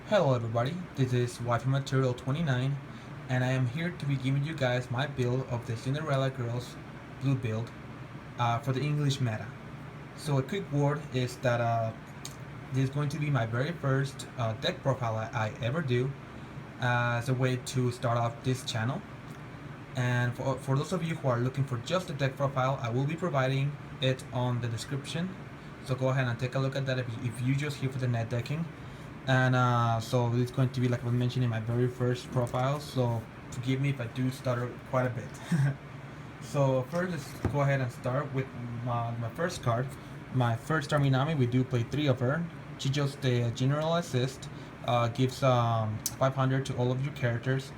Hello everybody, this is Waifu Material 29 and I am here to be giving you guys my build of the Cinderella Girls blue build for the English meta. So a quick word is that this is going to be my very first deck profile I ever do as a way to start off this channel. And for those of you who are looking for just the deck profile, I will be providing it on the description. So go ahead and take a look at that if you just here for the net decking. And so it's going to be, like I was mentioning, my very first profile, so forgive me if I do stutter quite a bit. So first, let's go ahead and start with my first card. My first star Minami, we do play 3 of her. She just a general assist, gives 500 to all of your characters,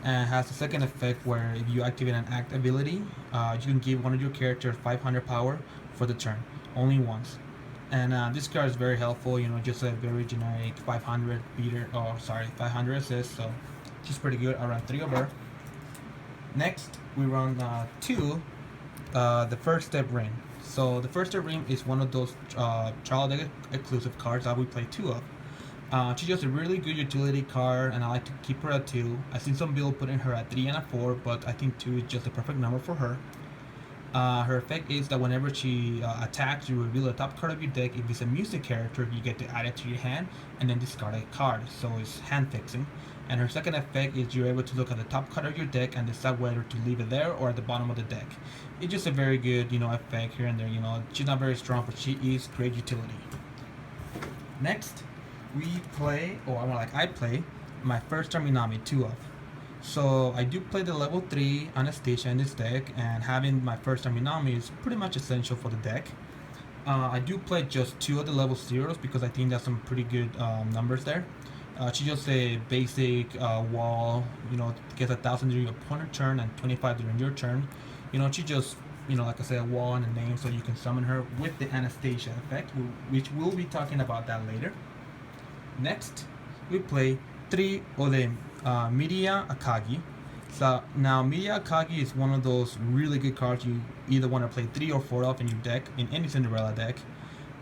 and has a second effect where if you activate an act ability, you can give one of your characters 500 power for the turn, only once. And this card is very helpful, just a very generic 500 beater, 500 assist, so she's pretty good. I run 3 of her. Next, we run 2, the first step Rin. So the first step Rin is one of those child exclusive cards that we play 2 of. She's just a really good utility card, and I like to keep her at 2. I've seen some build putting her at 3 and a 4, but I think 2 is just the perfect number for her. Her effect is that whenever she attacks, you reveal the top card of your deck. If it's a music character, you get to add it to your hand and then discard a card, so it's hand fixing. And her second effect is you're able to look at the top card of your deck and decide whether to leave it there or at the bottom of the deck. It's just a very good, effect here and there. She's not very strong, but she is great utility. Next, I play my first Minami 2 of. So I do play the level 3 Anastasia in this deck, and having my first Minami is pretty much essential for the deck. I do play just 2 of the level 0s because I think that's some pretty good numbers there. She's just a basic wall, gets 1,000 during your opponent turn and 25 during your turn. She just, like I said, a wall and a name, so you can summon her with the Anastasia effect, which we'll be talking about that later. Next, we play 3 of the Miria Akagi. So now Miria Akagi is one of those really good cards you either want to play 3 or 4 of in your deck, in any Cinderella deck.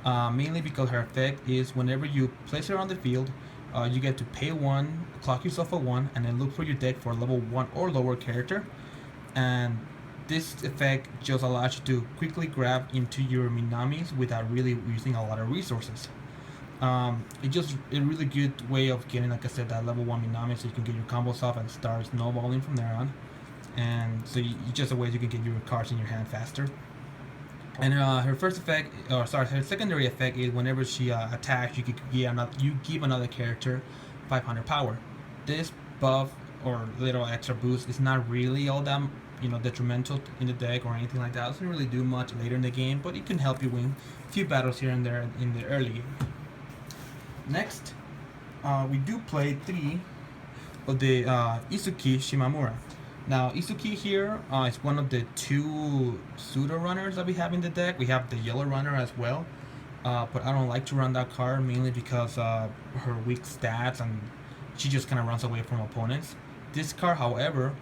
Mainly because her effect is whenever you place her on the field, you get to pay 1, clock yourself a 1, and then look for your deck for a level 1 or lower character. And this effect just allows you to quickly grab into your Minamis without really using a lot of resources. It's just a really good way of getting, like I said, that level 1 Minami, so you can get your combos off and start snowballing from there on. And so it's just a way you can get your cards in your hand faster. And her her secondary effect is whenever she attacks, you give another character 500 power. This buff or little extra boost is not really all that detrimental in the deck or anything like that. It doesn't really do much later in the game, but it can help you win a few battles here and there in the early game. Next, we do play 3 of the Uzuki Shimamura. Now, Uzuki here is one of the 2 pseudo runners that we have in the deck. We have the yellow runner as well, but I don't like to run that card mainly because her weak stats, and she just kind of runs away from opponents. This card, however,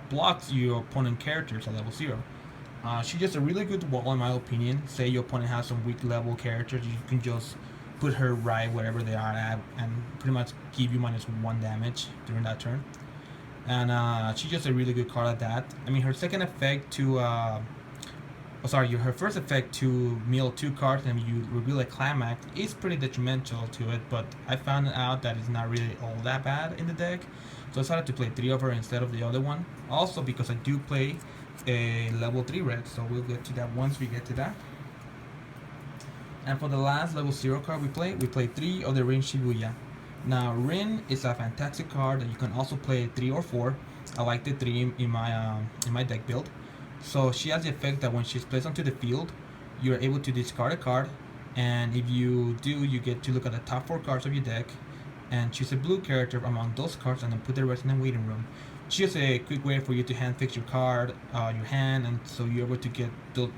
blocks your opponent characters at level 0. She's just a really good wall in my opinion. Say your opponent has some weak level characters, you can just put her right wherever they are at and pretty much give you -1 damage during that turn. And she's just a really good card at that. I mean, her second effect to her first effect to mill 2 cards and you reveal a Climax is pretty detrimental to it, but I found out that it's not really all that bad in the deck, so I decided to play 3 of her instead of the other one. Also because I do play a level 3 red, so we'll get to that once we get to that. And for the last level 0 card we play 3 of the Rin Shibuya. Now, Rin is a fantastic card that you can also play 3 or 4. I like the 3 in my deck build. So she has the effect that when she's placed onto the field, you're able to discard a card, and if you do, you get to look at the top 4 cards of your deck and choose a blue character among those cards and then put the rest in the waiting room. It's just a quick way for you to hand fix your card, your hand, and so you're able to get the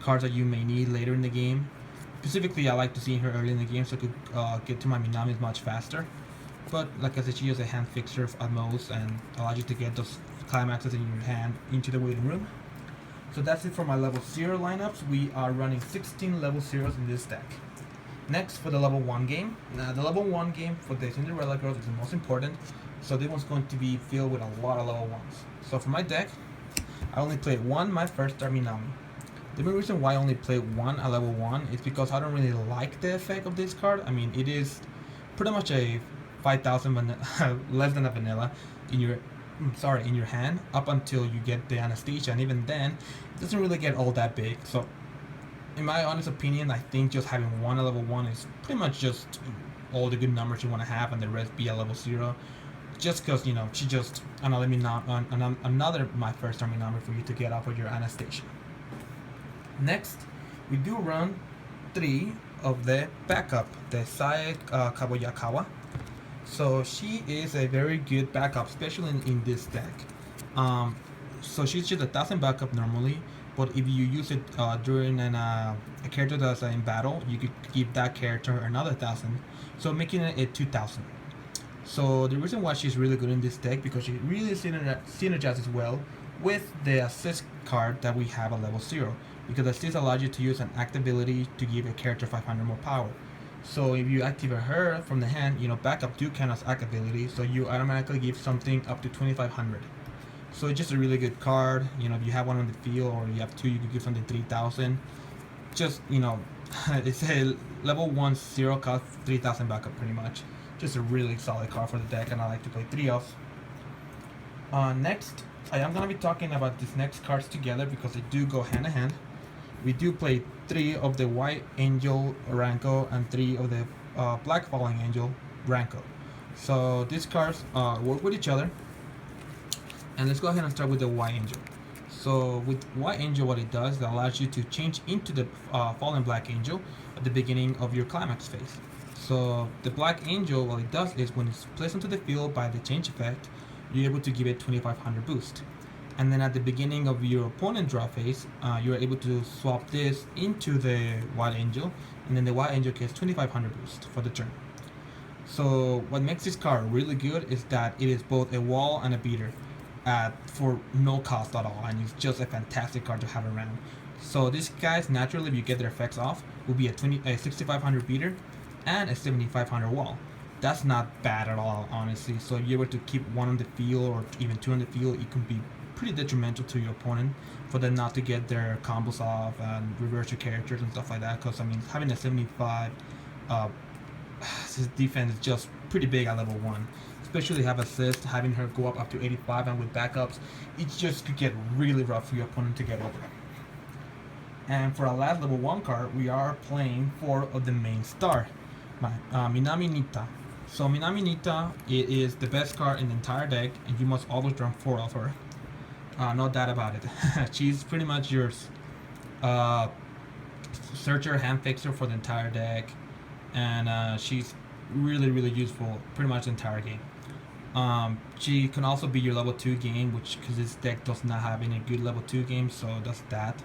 cards that you may need later in the game. Specifically, I like to see her early in the game so I could get to my Minamis much faster. But like I said, she is a hand fixer at most and allows you to get those climaxes in your hand into the waiting room. So that's it for my level 0 lineups. We are running 16 level 0s in this deck. Next, for the level 1 game. Now, the level 1 game for the Cinderella girls is the most important, so this one's going to be filled with a lot of level 1s. So for my deck, I only played one my first star Minami. The main reason why I only played one at level 1 is because I don't really like the effect of this card. I mean, it is pretty much a 5,000 less than a vanilla in your in your hand up until you get the Anastasia, and even then it doesn't really get all that big. So in my honest opinion, I think just having one at level 1 is pretty much just all the good numbers you want to have, and the rest be at level 0. Just because, she just another my first army number for you to get off of your Anastasia. Next, we do run 3 of the backup, the Sae Kobayakawa. So she is a very good backup, especially in this deck. So she's just 1,000 backup normally, but if you use it during a character that's in battle, you could give that character another 1,000, so making it a 2,000. So the reason why she's really good in this deck, because she really synergizes well with the assist card that we have at level 0, because assist allows you to use an act ability to give a character 500 more power. So if you activate her from the hand, backup do count as act ability, so you automatically give something up to 2,500. So it's just a really good card. If you have one on the field or you have two, you could give something 3,000. Just, it's a level 1 0 cost 3,000 backup pretty much. Just a really solid card for the deck, and I like to play 3 of. Next, I am going to be talking about these next cards together because they do go hand in hand. We do play 3 of the White Angel Ranko and 3 of the Black Falling Angel Ranko. So these cards work with each other. And let's go ahead and start with the White Angel. So with White Angel, what it does, it allows you to change into the Fallen Black Angel at the beginning of your Climax phase. So the Black Angel, what it does is when it's placed onto the field by the change effect, you're able to give it 2,500 boost. And then at the beginning of your opponent draw phase, you're able to swap this into the White Angel, and then the White Angel gets 2,500 boost for the turn. So what makes this card really good is that it is both a wall and a beater for no cost at all, and it's just a fantastic card to have around. So these guys, naturally, if you get their effects off, will be a 6,500 beater and a 7,500 wall. That's not bad at all, honestly. So if you were to keep one on the field or even 2 on the field, it can be pretty detrimental to your opponent for them not to get their combos off and reverse your characters and stuff like that. Because having a 75 his defense is just pretty big at level 1. Especially have assist, having her go up to 85, and with backups, it just could get really rough for your opponent to get over. And for our last level 1 card, we are playing 4 of the main star, Minami Nitta. So Minami Nitta is the best card in the entire deck, and you must always draw 4 of her. No doubt about it. She's pretty much your searcher, hand fixer for the entire deck, and she's really, really useful pretty much the entire game. She can also be your level 2 game, because this deck does not have any good level 2 games, so that's that.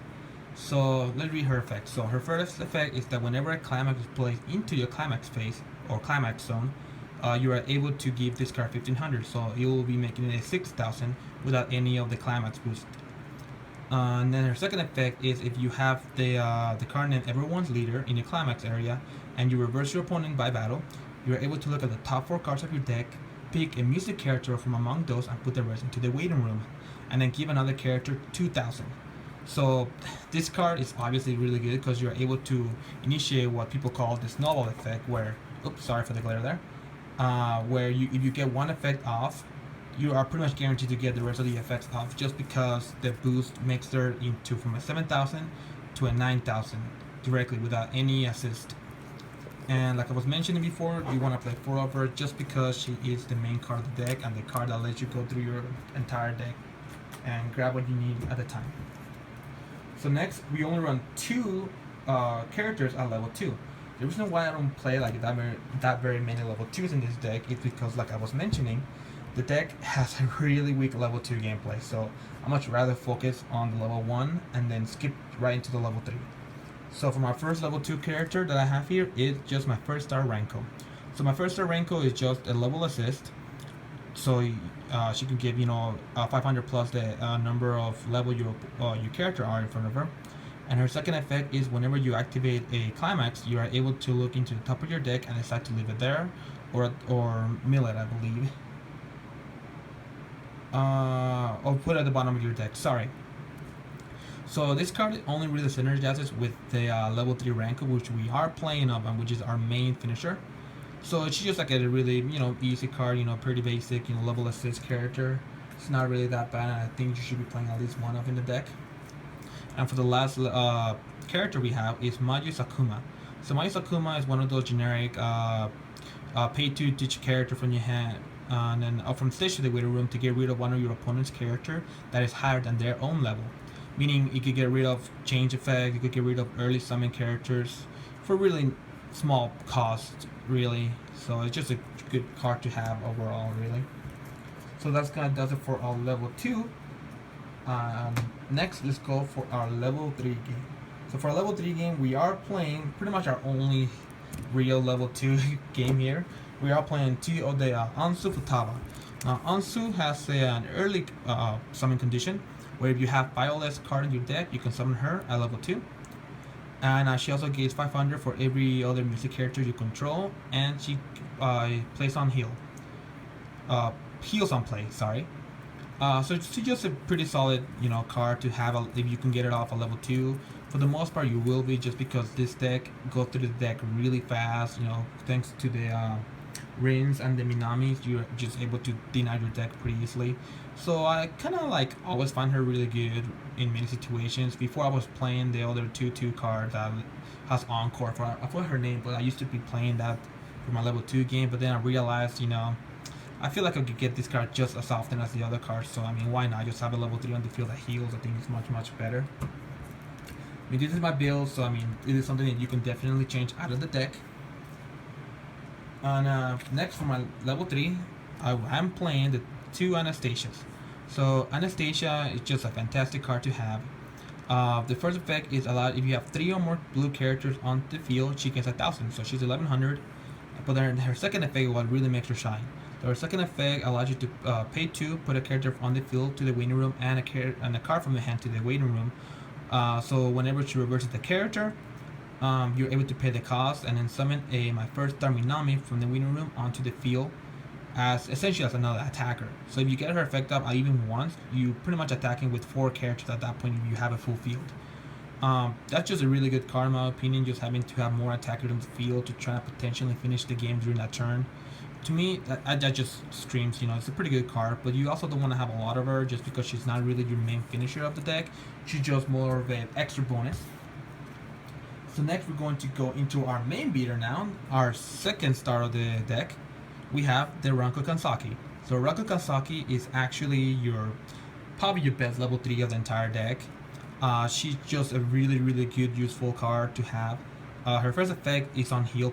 So let's read her effect. So her first effect is that whenever a Climax is placed into your Climax phase or Climax zone, you are able to give this card 1,500, so it will be making it a 6,000 without any of the Climax boost. And then her second effect is if you have the card named Everyone's Leader in your Climax area and you reverse your opponent by battle, you are able to look at the top 4 cards of your deck, pick a music character from among those and put the rest into the waiting room, and then give another character 2,000. So this card is obviously really good because you're able to initiate what people call the snowball effect, where, oops, sorry for the glare there, where if you get one effect off, you are pretty much guaranteed to get the rest of the effects off, just because the boost makes her into from a 7,000 to a 9,000 directly without any assist. And like I was mentioning before, you want to play 4 of her just because she is the main card of the deck and the card that lets you go through your entire deck and grab what you need at the time. So next, we only run 2 characters at level 2. The reason why I don't play like that very many level 2s in this deck is because, like I was mentioning, the deck has a really weak level 2 gameplay. So I much rather focus on the level 1 and then skip right into the level 3. So for my first level 2 character that I have here is just my first star Ranko. So my first star Ranko is just a level assist. So she can give 500 plus the number of level your character are in front of her, And her second effect is whenever you activate a climax, you are able to look into the top of your deck and decide to leave it there, or mill it, I believe. Or put it at the bottom of your deck. Sorry. So this card only really synergizes with the level 3 Ranko, which we are playing up, and which is our main finisher. So it's just like a really, easy card, pretty basic, level assist character. It's not really that bad, and I think you should be playing at least one of in the deck. And for the last character we have is Mayu Sakuma. So Mayu Sakuma is one of those generic pay to ditch character from your hand, and then from stage to the waiting room to get rid of one of your opponent's character that is higher than their own level. Meaning you could get rid of change effect, you could get rid of early summon characters for really small cost, really. So it's just a good card to have overall, really. So that's kind of does it for our level 2. Next, let's go for our level 3 game. So for our level 3 game, we are playing pretty much our only real level 2 game here. We are playing 2 of the Anzu Futaba. Now Anzu has an early summon condition, where if you have 5 or less card in your deck, you can summon her at level 2. And she also gains 500 for every other music character you control, and she plays on heal. Heals on play, sorry. So it's just a pretty solid, card to have if you can get it off a level 2. For the most part, you will be, just because this deck goes through the deck really fast. Thanks to the Rins and the Minamis, you're just able to deny your deck pretty easily. So I kind of always find her really good in many situations. Before I was playing the other 2/2 card that has Encore. I forgot her name, but I used to be playing that for my level 2 game. But then I realized, I feel like I could get this card just as often as the other cards. So I mean, why not just have a level 3 on the field that heals? I think it's much better. I mean, this is my build, so I mean, it is something that you can definitely change out of the deck. And next, for my level 3, I'm playing the 2 Anastasias. So Anastasia is just a fantastic card to have. The first effect is allowed if you have 3 or more blue characters on the field, she gets 1,000, so she's 1,100. But then her second effect, what really makes her shine. Her second effect allows you to pay 2, put a character on the field to the waiting room, and a card from the hand to the waiting room. So whenever she reverses the character, you're able to pay the cost and then summon my first star Minami from the waiting room onto the field as essentially as another attacker. So if you get her effect up even once, you pretty much attacking with 4 characters at that point if you have a full field. That's just a really good card in my opinion, just having to have more attackers on the field to try to potentially finish the game during that turn. To me, that just screams, it's a pretty good card, but you also don't want to have a lot of her just because she's not really your main finisher of the deck. She's just more of an extra bonus. So next we're going to go into our main beater now, our second star of the deck. We have the Ranko Kanzaki. So Ranko Kanzaki is actually probably your best level 3 of the entire deck. She's just a really good useful card to have. Her first effect is on heal,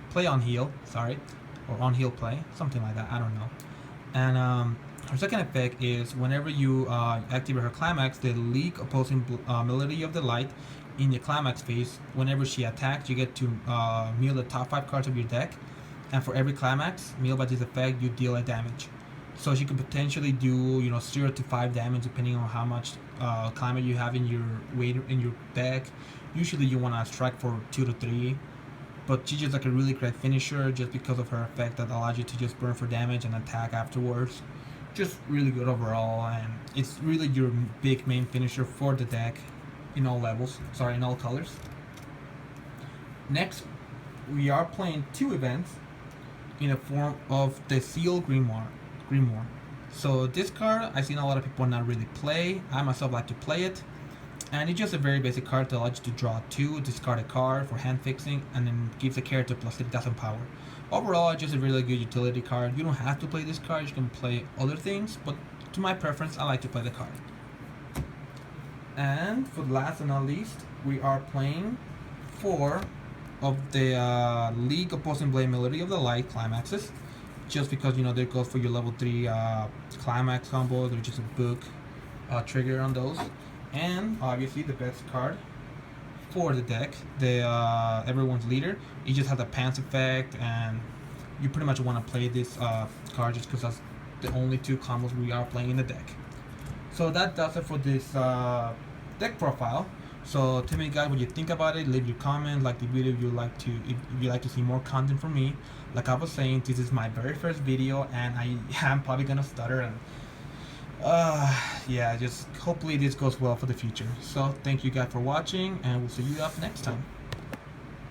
play on heal, or on heal play, something like that, I don't know. And her second effect is whenever you activate her Climax, the league opposing Melody of the Light in the Climax phase, whenever she attacks, you get to mill the top 5 cards of your deck, and for every Climax milled by this effect, you deal a damage. So she could potentially do 0 to 5 damage depending on how much climate you have in your deck. Usually you want to strike for 2 to 3, but she's just like a really great finisher just because of her effect that allows you to just burn for damage and attack afterwards. Just really good overall, and it's really your big main finisher for the deck in all levels. In all colors. Next, we are playing 2 events in the form of the Sealed Grimoire. So this card, I've seen a lot of people not really play. I myself like to play it. And it's just a very basic card that allows you to draw 2, discard a card for hand fixing, and then gives the character plus 3,000 power. Overall, it's just a really good utility card. You don't have to play this card, you can play other things, but to my preference, I like to play the card. And for last and not least, we are playing 4 of the League Opposing Blade Melody of the Light Climaxes. Just because, there goes for your level 3 Climax combo, there's just a book trigger on those. And obviously the best card for the deck, the Everyone's Leader. It just has a pants effect, and you pretty much want to play this card just because that's the only 2 combos we are playing in the deck. So that does it for this deck profile. So tell me guys what you think about it. Leave your comments, like the video if you like to, if you like to see more content from me. Like I was saying, this is my very first video and I am probably gonna stutter and yeah, just hopefully this goes well for the future. So thank you guys for watching and we'll see you up next time.